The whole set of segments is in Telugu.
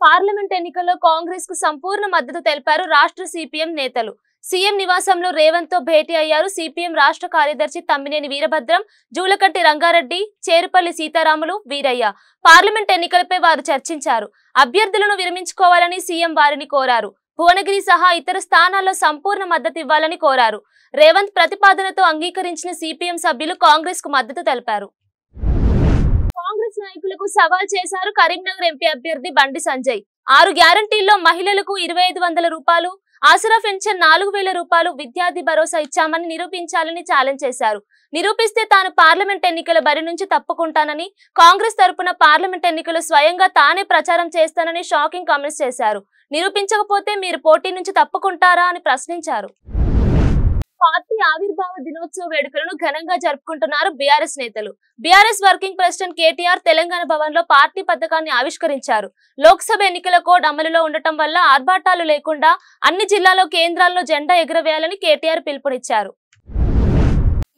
పార్లమెంట్ ఎన్నికల్లో కాంగ్రెస్ కు సంపూర్ణ మద్దతు తెలిపారు రాష్ట్ర సిపిఎం నేతలు. సీఎం నివాసంలో రేవంత్ తో భేటీ అయ్యారు సిపిఎం రాష్ట్ర కార్యదర్శి తమ్మినేని వీరభద్రం, జూలకంటి రంగారెడ్డి, చేరుపల్లి సీతారాములు, వీరయ్య. పార్లమెంట్ ఎన్నికలపై వారు చర్చించారు. అభ్యర్థులను విరమించుకోవాలని సీఎం వారిని కోరారు. భువనగిరి సహా ఇతర స్థానాల్లో సంపూర్ణ మద్దతు ఇవ్వాలని కోరారు. రేవంత్ ప్రతిపాదనతో అంగీకరించిన సిపిఎం సభ్యులు కాంగ్రెస్ కు మద్దతు తెలిపారు. కాంగ్రెస్ నాయకులకు సవాల్ చేశారు కరీంనగర్ ఎంపీ అభ్యర్థి బండి సంజయ్. 6 గ్యారంటీల్లో మహిళలకు 2500 రూపాయలు, ఆసరా పెన్షన్ 4000 రూపాయలు, విద్యార్థి భరోసా ఇచ్చామని నిరూపించాలని ఛాలెంజ్ చేశారు. నిరూపిస్తే తాను పార్లమెంట్ ఎన్నికల బరి నుంచి తప్పుకుంటానని, కాంగ్రెస్ తరపున పార్లమెంట్ ఎన్నికలు స్వయంగా తానే ప్రచారం చేస్తానని షాకింగ్ కామెంట్స్ చేశారు. నిరూపించకపోతే మీరు పోటీ నుంచి తప్పుకుంటారా అని ప్రశ్నించారు. పార్టీ ఆవిర్భావ దినోత్సవ వేడుకలను ఘనంగా జరుపుకుంటున్నారు బీఆర్ఎస్ నేతలు. BRS working president KTR Telangana Bhavan లో పార్టీ పథకాన్ని ఆవిష్కరించారు. లోక్సభ ఎన్నికల కోడ్ అమలులో ఉండటం వల్ల ఆర్భాటాలు లేకుండా అన్ని జిల్లాలో కేంద్రాల్లో జెండా ఎగురవేయాలని కేటీఆర్ పిలుపునిచ్చారు.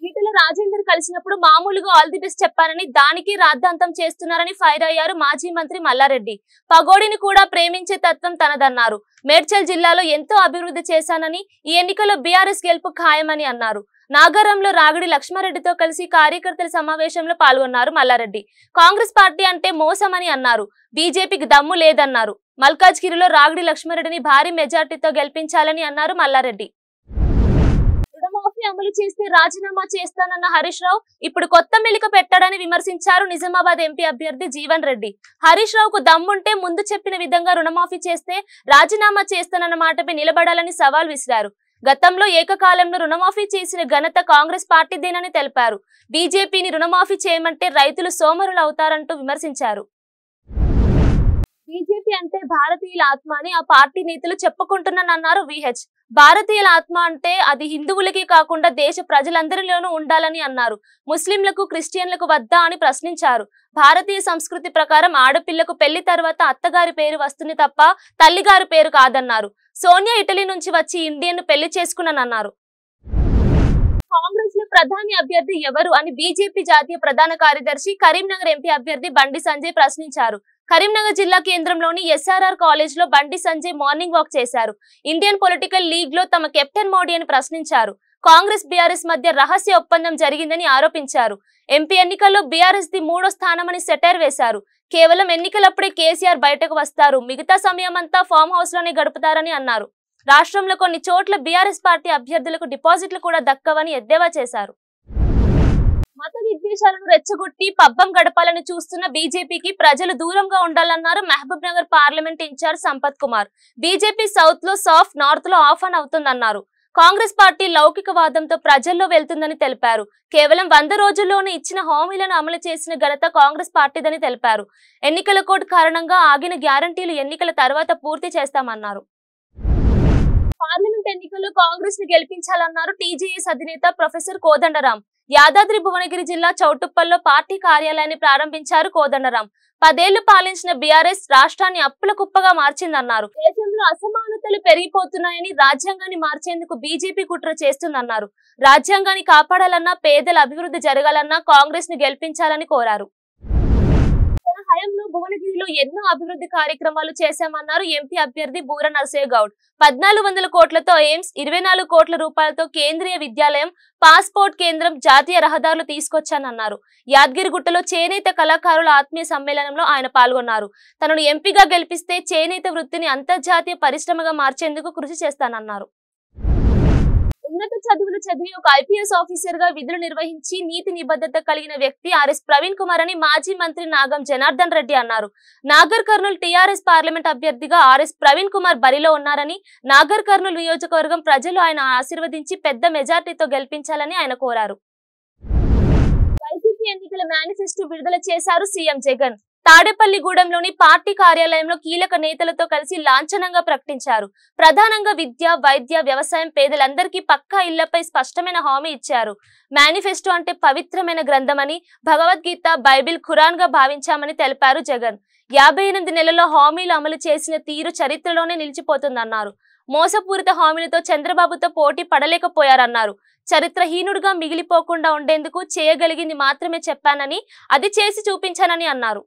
ఈటెల రాజేందర్ కలిసినప్పుడు మామూలుగా ఆల్ ది బెస్ట్ చెప్పానని, దానికి రాద్ధాంతం చేస్తున్నారని ఫైర్ అయ్యారు మాజీ మంత్రి మల్లారెడ్డి. పగోడిని కూడా ప్రేమించే తత్వం తనదన్నారు. మేడ్చల్ జిల్లాలో ఎంతో అభివృద్ధి చేశానని, ఈ ఎన్నికల్లో బీఆర్ఎస్ గెలుపు ఖాయమని అన్నారు. నాగారంలో రాగిడి లక్ష్మారెడ్డితో కలిసి కార్యకర్తల సమావేశంలో పాల్గొన్నారు మల్లారెడ్డి. కాంగ్రెస్ పార్టీ అంటే మోసమని అన్నారు. బీజేపీకి దమ్ము లేదన్నారు. మల్కాజ్గిరిలో రాగిడి లక్ష్మారెడ్డిని భారీ మెజార్టీతో గెలిపించాలని అన్నారు మల్లారెడ్డి. రుణమాఫీ అమలు చేస్తే రాజీనామా చేస్తానన్న హరీష్ రావు ఇప్పుడు కొత్త మెలిక పెట్టాడని విమర్శించారు నిజామాబాద్ ఎంపీ అభ్యర్థి జీవన్ రెడ్డి. హరీష్ రావుకు దమ్ముంటే ముందు చెప్పిన విధంగా రుణమాఫీ చేస్తే రాజీనామా చేస్తానన్న మాటపై నిలబడాలని సవాల్ విసిరారు. గతంలో ఏకకాలంలో రుణమాఫీ చేసిన ఘనత కాంగ్రెస్ పార్టీదేనని తెలిపారు. బీజేపీని రుణమాఫీ చేయమంటే రైతులు సోమరులు అవుతారంటూ విమర్శించారు. బీజేపీ అంటే భారతీయుల ఆత్మ అని ఆ పార్టీ నేతలు చెప్పుకుంటున్నానన్నారు విహెచ్. భారతీయుల ఆత్మ అంటే అది హిందువులకే కాకుండా దేశ ప్రజలందరిలోనూ ఉండాలని అన్నారు. ముస్లింలకు, క్రిస్టియన్లకు వద్దా అని ప్రశ్నించారు. భారతీయ సంస్కృతి ప్రకారం ఆడపిల్లకు పెళ్లి తర్వాత అత్తగారి పేరు వస్తుంది తప్ప తల్లిగారి పేరు కాదన్నారు. సోనియా ఇటలీ నుంచి వచ్చి ఇండియన్ పెళ్లి చేసుకున్నానన్నారు. కాంగ్రెస్ లో ప్రధాని అభ్యర్థి ఎవరు అని బీజేపీ జాతీయ ప్రధాన కార్యదర్శి, కరీంనగర్ ఎంపీ అభ్యర్థి బండి సంజయ్ ప్రశ్నించారు. కరీంనగర్ జిల్లా కేంద్రంలోని ఎస్ఆర్ఆర్ కాలేజ్ లో బండి సంజయ్ మార్నింగ్ వాక్ చేశారు. ఇండియన్ పొలిటికల్ లీగ్ లో తమ కెప్టెన్ మోడీ అని ప్రశ్నించారు. కాంగ్రెస్ బీఆర్ఎస్ మధ్య రహస్య ఒప్పందం జరిగిందని ఆరోపించారు. ఎంపీ ఎన్నికల్లో బీఆర్ఎస్ ది 3వ స్థానమని సెటైర్ వేశారు. కేవలం ఎన్నికలప్పుడే కేసీఆర్ బయటకు వస్తారు, మిగతా సమయమంతా ఫామ్ హౌస్ లోనే గడుపుతారని అన్నారు. రాష్ట్రంలో కొన్ని చోట్ల బీఆర్ఎస్ పార్టీ అభ్యర్థులకు డిపాజిట్లు కూడా దక్కవని ఎద్దేవా చేశారు. మత విద్వేషాలను రెచ్చగొట్టి పబ్బం గడపాలని చూస్తున్న బీజేపీకి ప్రజలు దూరంగా ఉండాలన్నారు Mahabubnagar parliament incharge Sampath Kumar. BJP south లో సాఫ్, నార్త్ లో ఆఫ్ అని అవుతుందన్నారు. కాంగ్రెస్ పార్టీ లౌకికవాదంతో ప్రజల్లో వెళ్తుందని తెలిపారు. కేవలం 100 రోజుల్లోనే ఇచ్చిన హామీలను అమలు చేసిన ఘనత కాంగ్రెస్ పార్టీదని తెలిపారు. ఎన్నికల కోడ్ కారణంగా ఆగిన గ్యారంటీలు ఎన్నికల తర్వాత పూర్తి చేస్తామన్నారు. పార్లమెంట్ ఎన్నికల్లో కాంగ్రెస్ ని గెలిపించాలన్నారు టీజేఎస్ అధినేత ప్రొఫెసర్ కోదండరాం. యాదాద్రి భువనగిరి జిల్లా చౌటుప్పల్లో పార్టీ కార్యాలయాన్ని ప్రారంభించారు కోదండరాం. 10 ఏళ్లు పాలించిన బీఆర్ఎస్ రాష్ట్రాన్ని అప్పుల కుప్పగా మార్చిందన్నారు. దేశంలో అసమానతలు పెరిగిపోతున్నాయని, రాజ్యాంగాన్ని మార్చేందుకు బీజేపీ కుట్ర చేస్తుందన్నారు. రాజ్యాంగాన్ని కాపాడాలన్నా, పేదల అభివృద్ధి జరగాలన్నా కాంగ్రెస్ ని గెలిపించాలని కోరారు. హయంలో భువనగిరిలో ఎన్నో అభివృద్ధి కార్యక్రమాలు చేశామన్నారు ఎంపీ అభ్యర్థి బూర నర్సయ్య గౌడ్. 1400 కోట్లతో ఎయిమ్స్, 24 కోట్ల రూపాయలతో కేంద్రీయ విద్యాలయం, పాస్పోర్ట్ కేంద్రం, జాతీయ రహదారులు తీసుకొచ్చానన్నారు. యాదగిరిగుట్టలో చేనేత కళాకారుల ఆత్మీయ సమ్మేళనంలో ఆయన పాల్గొన్నారు. తనను ఎంపీగా గెలిపిస్తే చేనేత వృత్తిని అంతర్జాతీయ పరిశ్రమగా మార్చేందుకు కృషి చేస్తానన్నారు. ఉన్నత చదువులు చదివి ఒక ఐపీఎస్ ఆఫీసర్ గా విధులు నిర్వహించి నీతి నిబద్ధత కలిగిన వ్యక్తి ఆర్ఎస్ ప్రవీణ్ కుమార్ అని మాజీ మంత్రి నాగం జనార్దన్ రెడ్డి అన్నారు. నాగర్ కర్నూల్ టీఆర్ఎస్ పార్లమెంట్ అభ్యర్థిగా ఆర్ఎస్ ప్రవీణ్ కుమార్ బరిలో ఉన్నారని, నాగర్ కర్నూల్ నియోజకవర్గం ప్రజలు ఆయన ఆశీర్వదించి పెద్ద మెజార్టీతో గెలిపించాలని ఆయన కోరారు. వైసీపీ ఎన్నికల మేనిఫెస్టో విడుదల చేశారు సీఎం జగన్. తాడేపల్లిగూడెంలోని పార్టీ కార్యాలయంలో కీలక నేతలతో కలిసి లాంఛనంగా ప్రకటించారు. ప్రధానంగా విద్య, వైద్య, వ్యవసాయం, పేదలందరికీ పక్కా ఇళ్లపై స్పష్టమైన హామీ ఇచ్చారు. మేనిఫెస్టో అంటే పవిత్రమైన గ్రంథమని, భగవద్గీత, బైబిల్, ఖురాన్ గా భావించామని తెలిపారు జగన్. 58 నెలల్లో హామీలు అమలు చేసిన తీరు చరిత్రలోనే నిలిచిపోతుందన్నారు. మోసపూరిత హామీలతో చంద్రబాబుతో పోటీ పడలేకపోయారన్నారు. చరిత్రహీనుడిగా మిగిలిపోకుండా ఉండేందుకు చేయగలిగింది మాత్రమే చెప్పానని, అది చేసి చూపించానని అన్నారు.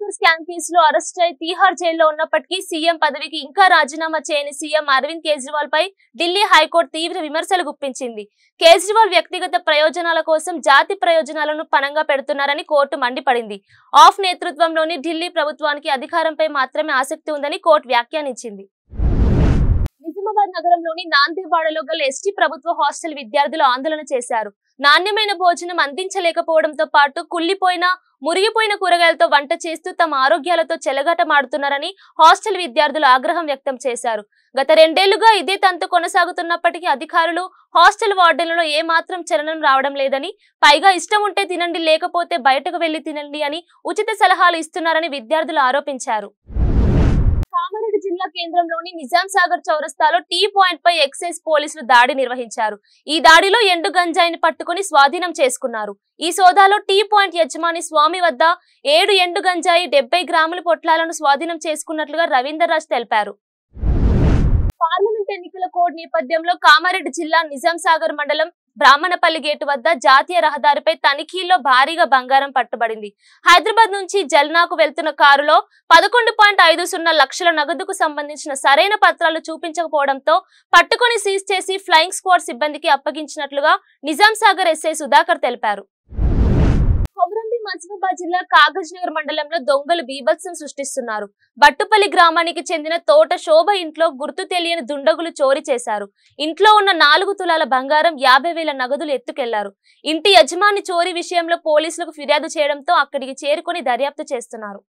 లిక్కర్ స్కామ్ కేసులో అరెస్ట్ అయి తీహార్ జైల్లో ఉన్నప్పటికీ సీఎం పదవికి ఇంకా రాజీనామా చేయని సీఎం అరవింద్ కేజ్రీవాల్ పై ఢిల్లీ హైకోర్టు తీవ్ర విమర్శలు గుప్పించింది. కేజ్రీవాల్ వ్యక్తిగత ప్రయోజనాల కోసం జాతి ప్రయోజనాలను పణంగా పెడుతున్నారని కోర్టు మండిపడింది. ఆఫ్ నేతృత్వంలోని ఢిల్లీ ప్రభుత్వానికి అధికారంపై మాత్రమే ఆసక్తి ఉందని కోర్టు వ్యాఖ్యానించింది. నిజామాబాద్ నగరంలోని నాందేవాడలో గల ఎస్టీ ప్రభుత్వ హాస్టల్ విద్యార్థులు ఆందోళన చేశారు. నాణ్యమైన భోజనం అందించలేకపోవడంతో పాటు కుళ్లిపోయిన మురిగిపోయిన కూరగాయలతో వంట చేస్తూ తమ ఆరోగ్యాలతో చెలగాటమాడుతున్నారని హాస్టల్ విద్యార్థులు ఆగ్రహం వ్యక్తం చేశారు. గత 2 ఏళ్లుగా ఇదే తంతు కొనసాగుతున్నప్పటికీ అధికారులు హాస్టల్ వార్డెన్లలో ఏమాత్రం చలనం రావడం లేదని, పైగా ఇష్టం ఉంటే తినండి లేకపోతే బయటకు వెళ్లి తినండి అని ఉచిత సలహాలు ఇస్తున్నారని విద్యార్థులు ఆరోపించారు. కామారెడ్డి జిల్లా కేంద్రంలోని నిజాం సాగర్ చౌరస్తాలో టీ పాయింట్ పై ఎక్సైజ్ పోలీసులు దాడి నిర్వహించారు. ఈ దాడిలో ఎండు గంజాయిని పట్టుకుని స్వాధీనం చేసుకున్నారు. ఈ సోదాలో టీ పాయింట్ యజమాని స్వామి వద్ద 7 ఎండు గంజాయి 70 గ్రాముల పొట్లాలను స్వాధీనం చేసుకున్నట్లుగా రవీందర్ రాజ్ తెలిపారు. పార్లమెంట్ ఎన్నికల కోడ్ నేపథ్యంలో కామారెడ్డి జిల్లా నిజాం సాగర్ మండలం బ్రాహ్మణపల్లి గేటు వద్ద జాతీయ రహదారిపై తనిఖీల్లో భారీగా బంగారం పట్టుబడింది. హైదరాబాద్ నుంచి జల్నాకు వెళ్తున్న కారులో 11.50 లక్షల నగదుకు సంబంధించిన సరైన పత్రాలు చూపించకపోవడంతో పట్టుకొని సీజ్ చేసి ఫ్లయింగ్ స్క్వాడ్ సిబ్బందికి అప్పగించినట్లుగా నిజాం సాగర్ ఎస్ఐ సుధాకర్ తెలిపారు. కొమరంభీం మహబూబాబాద్ జిల్లా కాగజ్ నగర్ మండలంలో దొంగలు బీభత్సం సృష్టిస్తున్నారు. బట్టుపల్లి గ్రామానికి చెందిన తోట శోభ ఇంట్లో గుర్తు తెలియని దుండగులు చోరీ చేశారు. ఇంట్లో ఉన్న 4 తులాల బంగారం 50,000 నగదులు ఎత్తుకెళ్లారు. ఇంటి యజమాని చోరీ విషయంలో పోలీసులకు ఫిర్యాదు చేయడంతో అక్కడికి చేరుకొని దర్యాప్తు చేస్తున్నారు.